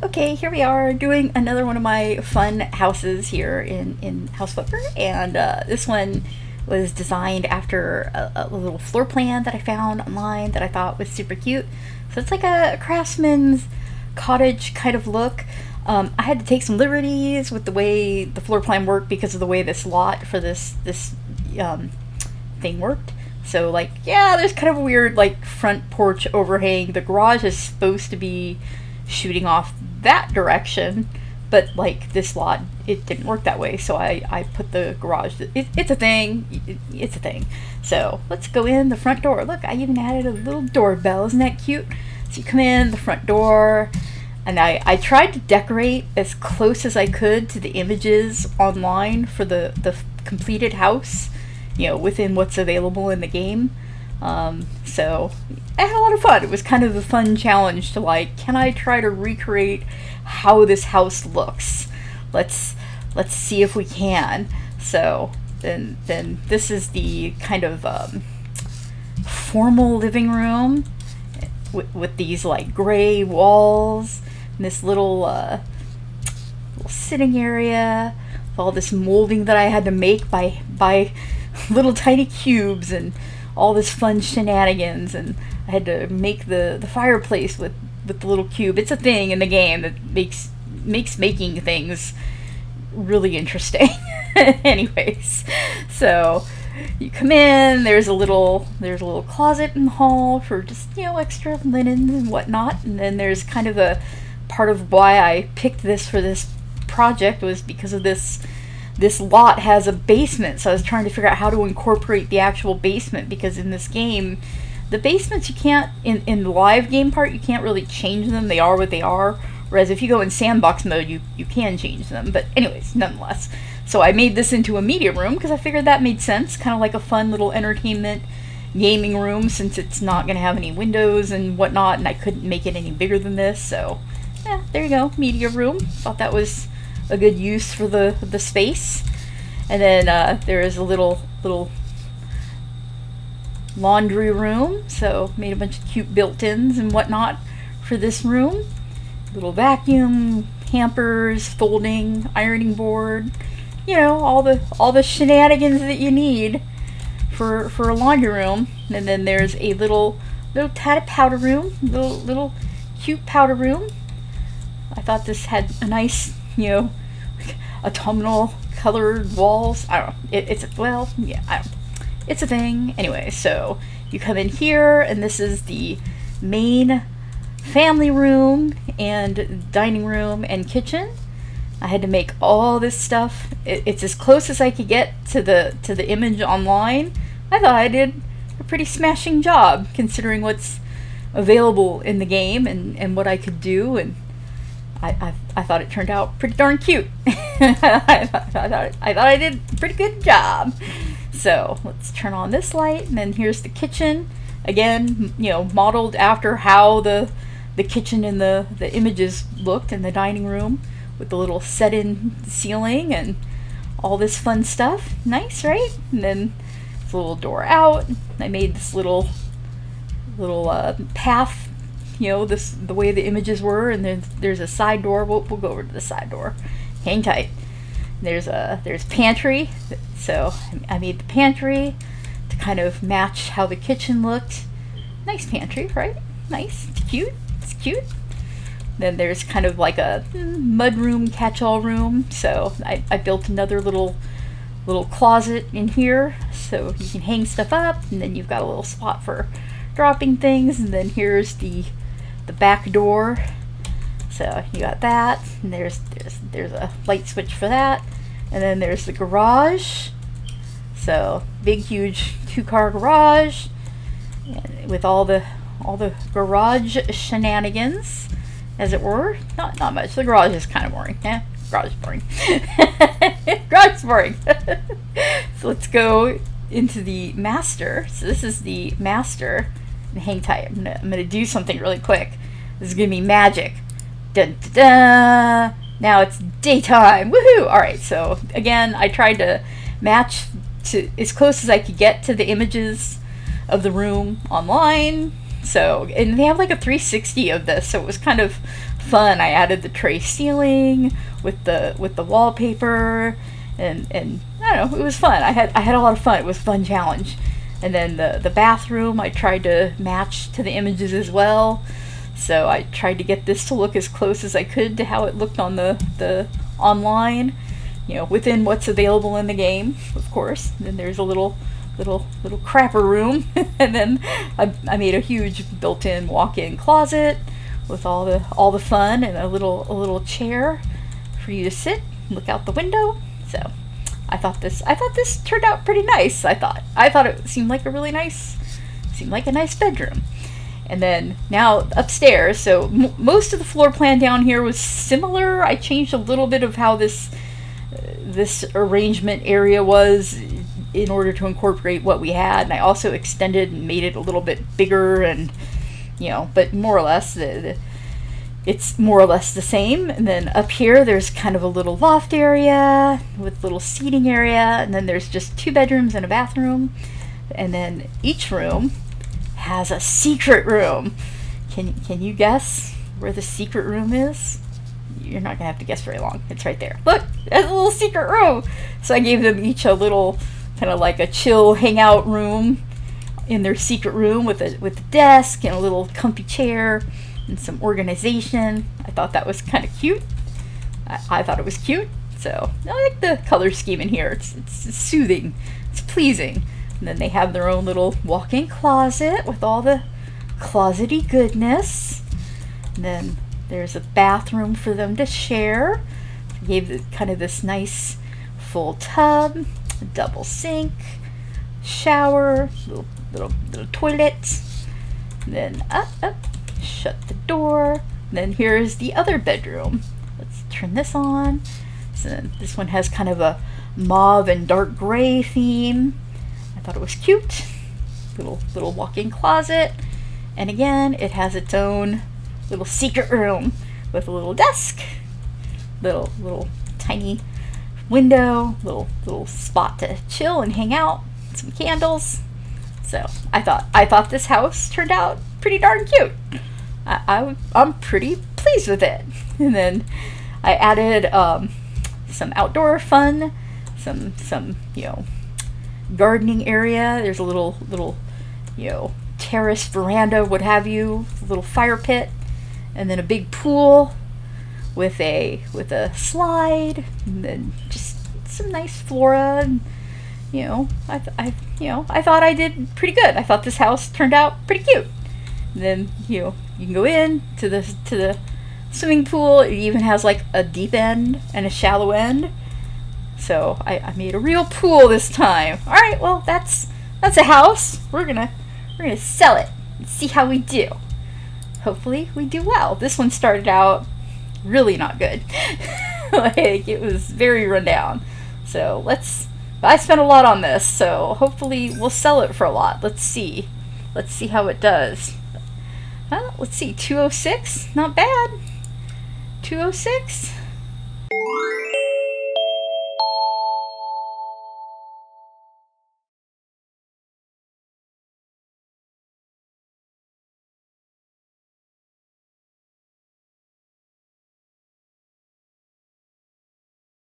Okay, here we are doing another one of my fun houses here in House Flipper, and this one was designed after a little floor plan that I found online that I thought was super cute. So it's like a craftsman's cottage kind of look. I had to take some liberties with the way the floor plan worked because of the way this lot for this thing worked. So like, yeah, there's kind of a weird like front porch overhang. The garage is supposed to be shooting off that direction, but like this lot, it didn't work that way. So I put the garage. It's a thing. It's a thing. So let's go in the front door. Look, I even added a little doorbell. Isn't that cute? So you come in the front door, and I tried to decorate as close as I could to the images online for the completed house, within what's available in the game. So I had a lot of fun. It was kind of a fun challenge to like, can I try to recreate how this house looks? Let's see if we can. So then this is the kind of formal living room with these like gray walls and this little sitting area with all this molding that I had to make by little tiny cubes and all this fun shenanigans, and I had to make the fireplace with the little cube. It's a thing in the game that makes making things really interesting. Anyways, so you come in, there's a little closet in the hall for just extra linens and whatnot, and then there's kind of a part of why I picked this for this project was because of this lot has a basement, so I was trying to figure out how to incorporate the actual basement, because in this game, the basements you can't, in the live game part, you can't really change them. They are what they are, whereas if you go in sandbox mode, you can change them. But anyways, nonetheless. So I made this into a media room because I figured that made sense, kind of like a fun little entertainment gaming room, since it's not going to have any windows and whatnot, and I couldn't make it any bigger than this, so yeah, there you go, media room. Thought that was a good use for the space. And then there is a little laundry room, so made a bunch of cute built-ins and whatnot for this room. Little vacuum, hampers, folding, ironing board, all the shenanigans that you need for a laundry room. And then there's a little tad powder room, little cute powder room. I thought this had a nice autumnal colored walls. I don't know. It's a thing. Anyway, so you come in here, and this is the main family room and dining room and kitchen. I had to make all this stuff. It's as close as I could get to the image online. I thought I did a pretty smashing job considering what's available in the game and what I could do, and I thought it turned out pretty darn cute. I thought I did a pretty good job. So let's turn on this light, and then here's the kitchen. Again, modeled after how the kitchen in the images looked in the dining room, with the little set-in ceiling and all this fun stuff. Nice, right? And then there's a little door out. I made this little path, the way the images were, and then there's a side door. We'll go over to the side door. Hang tight. There's pantry, so I made the pantry to kind of match how the kitchen looked. Nice pantry, right? Nice. It's cute. Then there's kind of like a mudroom, catch-all room. So I built another little closet in here, so you can hang stuff up, and then you've got a little spot for dropping things. And then here's the back door. So you got that, and there's a light switch for that, and then there's the garage. So big, huge 2-car garage, and with all the garage shenanigans, as it were. Not much. The garage is kind of boring. Yeah, garage is boring. Garage is boring. So let's go into the master. So this is the master. And hang tight. I'm gonna do something really quick. This is gonna be magic. Dun, dun, dun. Now it's daytime. Woohoo! Alright, so again, I tried to match to as close as I could get to the images of the room online. So, and they have like a 360 of this, so it was kind of fun. I added the tray ceiling with the wallpaper, and I don't know, it was fun. I had a lot of fun. It was a fun challenge. And then the bathroom, I tried to match to the images as well. So I tried to get this to look as close as I could to how it looked on the online, you know, within what's available in the game, of course. And then there's a little crapper room, and then I made a huge built-in walk-in closet with all the fun, and a little chair for you to sit and look out the window. So I thought this turned out pretty nice. I thought it seemed like a nice bedroom. And then now upstairs, so most of the floor plan down here was similar. I changed a little bit of how this arrangement area was in order to incorporate what we had, and I also extended and made it a little bit bigger, and you know, but more or less it's more or less the same. And then up here there's kind of a little loft area with little seating area, and then there's just 2 bedrooms and a bathroom, and then each room has a secret room. Can you guess where the secret room is? You're not gonna have to guess very long. It's right there. Look, there's a little secret room. So I gave them each a little kind of like a chill hangout room in their secret room with a desk and a little comfy chair and some organization. I thought that was kind of cute. I thought it was cute. So I like the color scheme in here. It's soothing. It's pleasing. And then they have their own little walk-in closet with all the closety goodness. And then there's a bathroom for them to share. I gave it kind of this nice full tub, a double sink, shower, little toilet. And then up, shut the door. And then here's the other bedroom. Let's turn this on. So this one has kind of a mauve and dark gray theme. I thought it was cute. Little walk-in closet. And again, it has its own little secret room with a little desk, little tiny window, little spot to chill and hang out, some candles. So I thought this house turned out pretty darn cute. I'm pretty pleased with it. And then I added some outdoor fun, some you know, gardening area. There's a little you know, terrace, veranda, what have you, a little fire pit, and then a big pool with a slide, and then just some nice flora. And you know, I thought I did pretty good. I thought this house turned out pretty cute. And then you know, you can go in to the swimming pool. It even has like a deep end and a shallow end. So I made a real pool this time. All right, well that's a house. We're gonna sell it and see how we do. Hopefully we do well. This one started out really not good. Like, it was very rundown. So I spent a lot on this, so hopefully we'll sell it for a lot. Let's see how it does. Let's see, 206, not bad. 206.